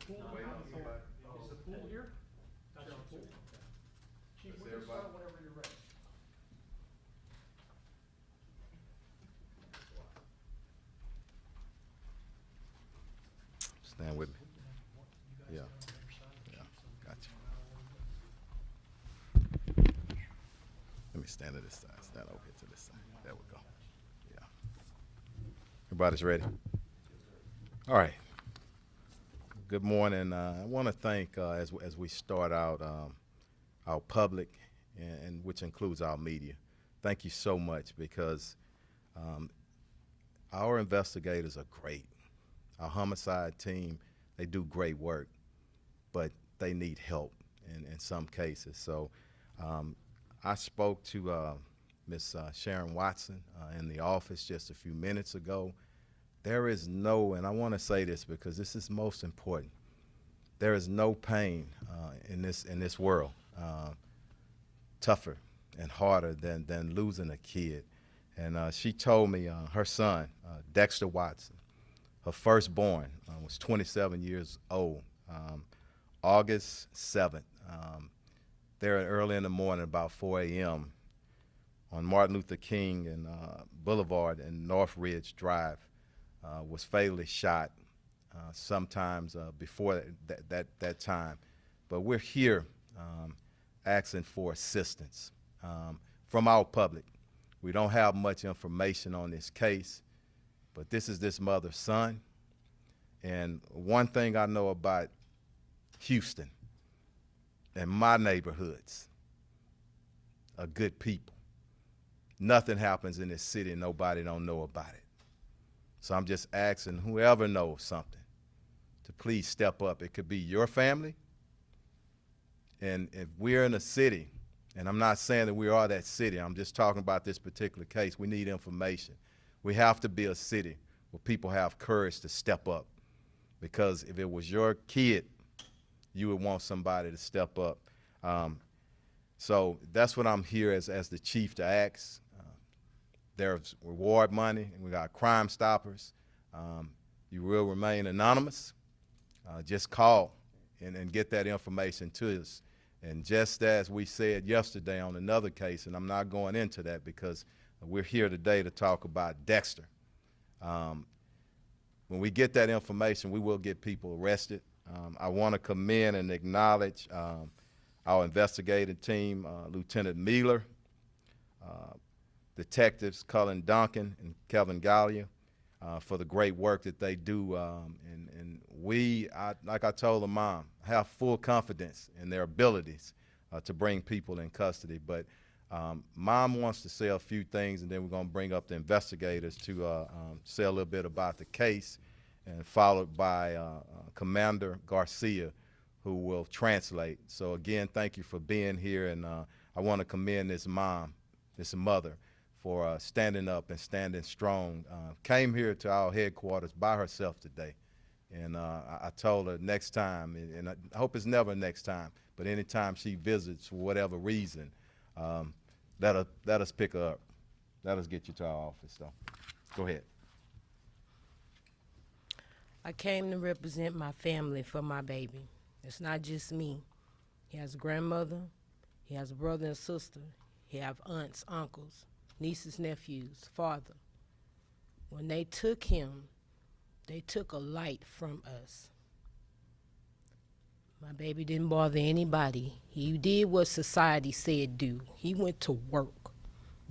pool Wait on behind somebody. here? Is the pool here? That's your pool. Chief, That's we can start everybody. whenever you're ready. Stand with me. You Yeah. guys get on the other side of the Yeah. chief, so we can Gotcha. zoom out a little bit. Let me stand to this side. Stand over here to this side. There we go. Yeah. Everybody's ready? All right. Good morning. I want to thank, as we start out, our public, and which includes our media. Thank you so much, because our investigators are great. Our homicide team, they do great work, but they need help in some cases. So I spoke to Miss Sharon Watson in the office just a few minutes ago. There is no, and I want to say this because this is most important, there is no pain in this world tougher and harder than losing a kid. And she told me her son, Dexter Watson, her firstborn, was 27 years old. August 7th, there early in the morning, about 4 a.m., on Martin Luther King and Boulevard and North Ridge Drive, was fatally shot sometimes before that time. But we're here asking for assistance from our public. We don't have much information on this case, but this is this mother's son. And one thing I know about Houston and my neighborhoods are good people. Nothing happens in this city and nobody don't know about it. So I'm just asking whoever knows something to please step up. It could be your family. And if we're in a city, and I'm not saying that we are that city, I'm just talking about this particular case, we need information. We have to be a city where people have courage to step up. Because if it was your kid, you would want somebody to step up. So that's what I'm here as the chief to ask. There's reward money, and we got Crime Stoppers. You will remain anonymous. Just call and get that information to us. And just as we said yesterday on another case, and I'm not going into that because we're here today to talk about Dexter. When we get that information, we will get people arrested. I want to commend and acknowledge our investigating team, Lieutenant Mealer, Detectives Cullen Duncan and Kevin Gallia, for the great work that they do. And we, like I told the mom, have full confidence in their abilities to bring people in custody. But mom wants to say a few things, and then we're going to bring up the investigators to say a little bit about the case, and followed by Commander Garcia, who will translate. So again, thank you for being here, and I want to commend this mom, this mother, for standing up and standing strong. Came here to our headquarters by herself today. And I told her next time, and I hope it's never next time, but anytime she visits for whatever reason, let us pick her up. Let us get you to our office. So go ahead. I came to represent my family for my baby. It's not just me. He has a grandmother, he has a brother and sister, he have aunts, uncles, nieces, nephews, father. When they took him, they took a light from us. My baby didn't bother anybody. He did what society said do. He went to work,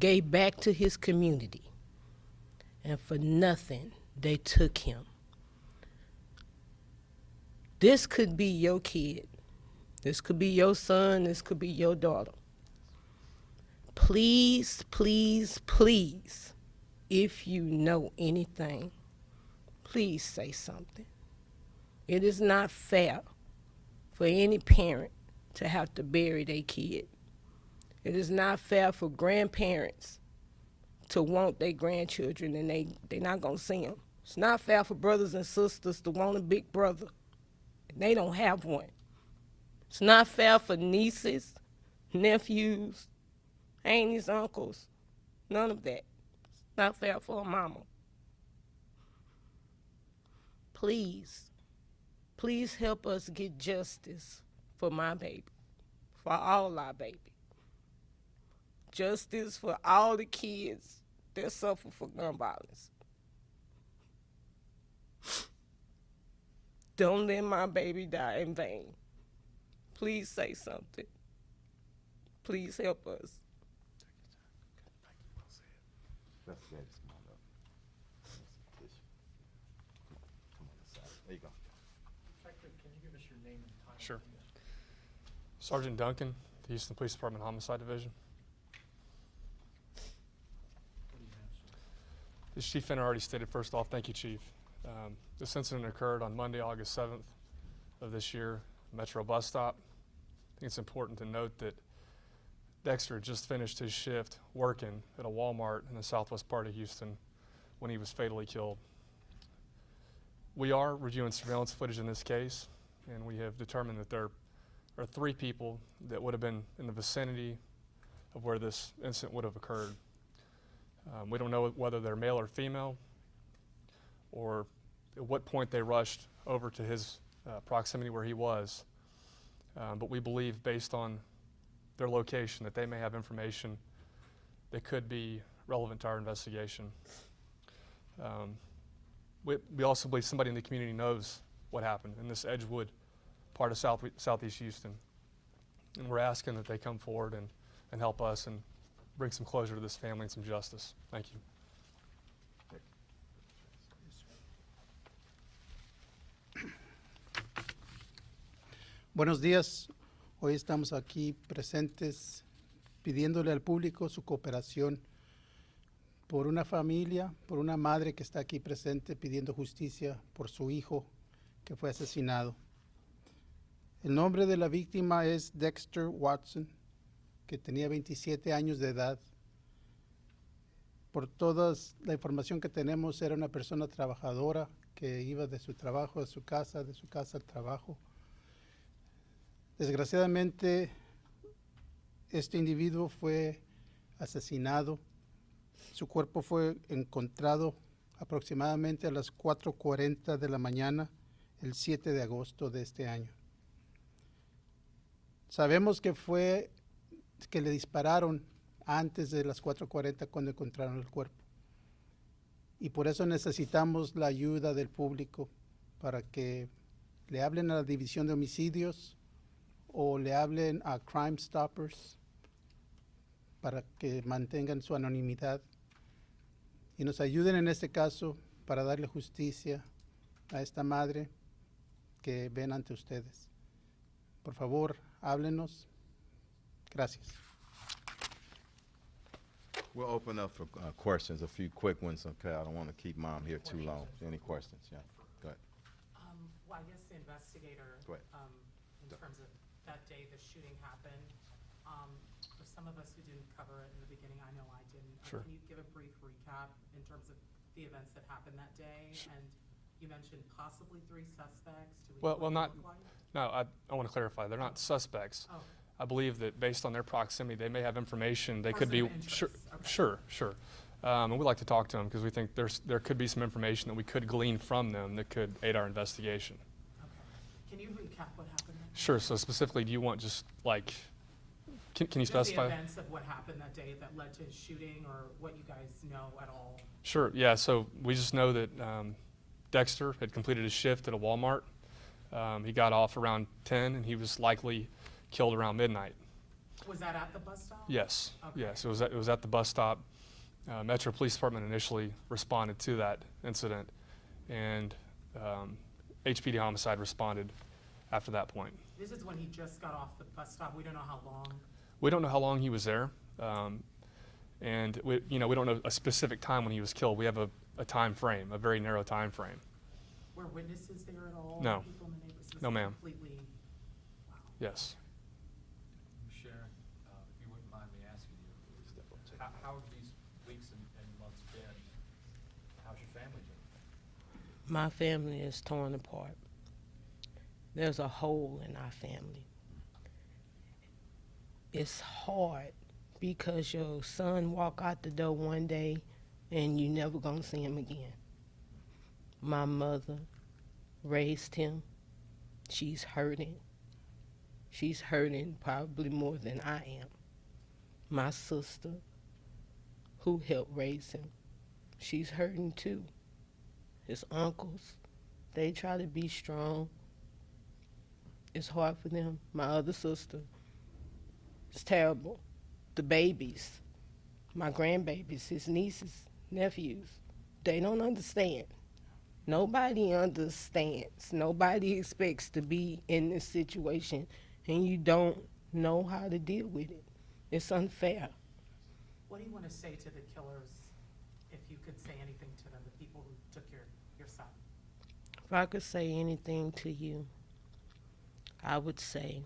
gave back to his community, and for nothing, they took him. This could be your kid. This could be your son. This could be your daughter. Please, please, please, if you know anything, please say something. It is not fair for any parent to have to bury their kid. It is not fair for grandparents to want their grandchildren and they're not going to see them. It's not fair for brothers and sisters to want a big brother and they don't have one. It's not fair for nieces, nephews, aunties, uncles, none of that. It's not fair for a mama. Please, Please help us get justice for my baby, for all our baby. Justice for all the kids that suffer from gun violence. Don't let my baby die in vain. Please say something. Please help us. Investigators, come on up. Come on this side. There you go. Detective, can you give us your name and title? Sure. please? Sergeant Duncan, the Houston Police Department Homicide Division. What do you have, sir? As Chief Finner already stated, first off, thank you, Chief. This incident occurred on Monday, August 7th of this year, Metro bus stop. I think it's important to note that Dexter just finished his shift working at a Walmart in the southwest part of Houston when he was fatally killed. We are reviewing surveillance footage in this case, and we have determined that there are 3 people that would have been in the vicinity of where this incident would have occurred. We don't know whether they're male or female, or at what point they rushed over to his proximity where he was. But we believe, based on their location, that they may have information that could be relevant to our investigation. We also believe somebody in the community knows what happened in this Edgewood part of southeast Houston. And we're asking that they come forward and help us and bring some closure to this family and some justice. Thank you. Buenos días. Hoy estamos aquí presentes pidiéndole al público su cooperación por una familia, por una madre que está aquí presente pidiendo justicia por su hijo que fue asesinado. El nombre de la víctima es Dexter Watson, que tenía 27 años de edad. Por toda la información que tenemos, era una persona trabajadora que iba de su trabajo a su casa, de su casa al trabajo. Desgraciadamente, este individuo fue asesinado. Su cuerpo fue encontrado aproximadamente a las 4:40 de la mañana, el 7 de agosto de este año. Sabemos que le dispararon antes de las 4:40 cuando encontraron el cuerpo. Y por eso necesitamos la ayuda del público para que le hablen a la División de Homicidios o le hablen a Crime Stoppers para que mantengan su anonimidad y nos ayuden en este caso para darle justicia a esta madre que ven ante ustedes. Por favor, háblenos. Gracias. We'll open up for questions, a few quick ones, okay? I don't want to keep Mom here too long. Any questions? Yeah, go ahead. Well, I guess the investigator, Go ahead. in terms of that day the shooting happened, for some of us who didn't cover it in the beginning, I know I didn't. Sure. Can you give a brief recap in terms of the events that happened that day? And you mentioned possibly 3 suspects. Do we know Well, what not, they look like? no, I want to clarify, they're not suspects. Oh, I believe that based on their proximity, they may have information. They could be Person of interest, okay. sure. And we'd like to talk to them because we think there could be some information that we could glean from them that could aid our investigation. okay. Can you recap what happened that day? Sure. So specifically, do you want just like, can you Just specify? the events of what happened that day that led to his shooting, or what you guys know at all? Sure. Yeah. So we just know that Dexter had completed his shift at a Walmart. He got off around 10, and he was likely killed around midnight. Was that at the bus stop? Yes. Okay. Yes. It was at the bus stop. Metro Police Department initially responded to that incident, and HPD Homicide responded after that point. This is when he just got off the bus stop. We don't know how long. We don't know how long he was there, and we don't know a specific time when he was killed. We have a time frame, a very narrow time frame. Were witnesses there at all? No. People in the neighborhood? Was No, it ma'am. Completely, wow. Yes. Sharon, if you wouldn't mind me asking you, how have these weeks and months been? How's your family doing? My family is torn apart. There's a hole in our family. It's hard because your son walk out the door one day and you never gonna see him again. My mother raised him She's hurting. She's hurting probably more than I am. My sister, who helped raise him, she's hurting too. His uncles, they try to be strong. It's hard for them. My other sister, it's terrible. The babies, my grandbabies, his nieces, nephews, they don't understand. Nobody understands. Nobody expects to be in this situation and you don't know how to deal with it. It's unfair. What do you want to say to the killers, if you could say anything to them, the people who took your son? If I could say anything to you, I would say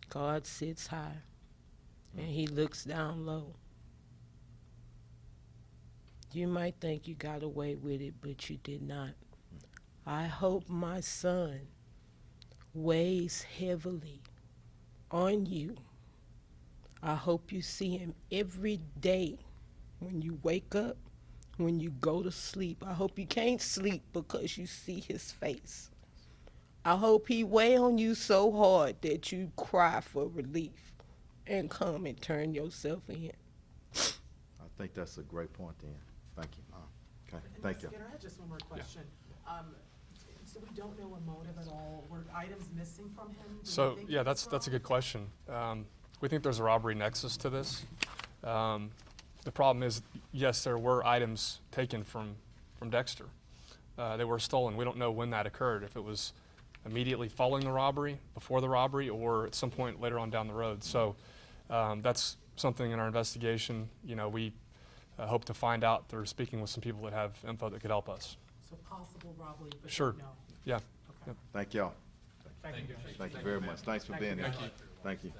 God sits high and he looks down low. You might think you got away with it, but you did not. I hope my son weighs heavily on you. I hope you see him every day when you wake up, when you go to sleep. I hope you can't sleep because you see his face. I hope he weigh on you so hard that you cry for relief and come and turn yourself in. I think that's a great point, then. Thank you. Okay, thank you. Investigator, I had just one more question. So we don't know a motive at all. Were items missing from him? Do you So, think yeah, he was that's a good robbed? question. We think there's a robbery nexus to this. The problem is, yes, there were items taken from Dexter. They were stolen. We don't know when that occurred, if it was immediately following the robbery, before the robbery, or at some point later on down the road. So that's something in our investigation, we hope to find out through speaking with some people that have info that could help us. So possible robbery, but Sure. no. Yeah. Okay. Thank y'all. Thank you. Thank you very much. Thanks for being here. Thank you. Thank you.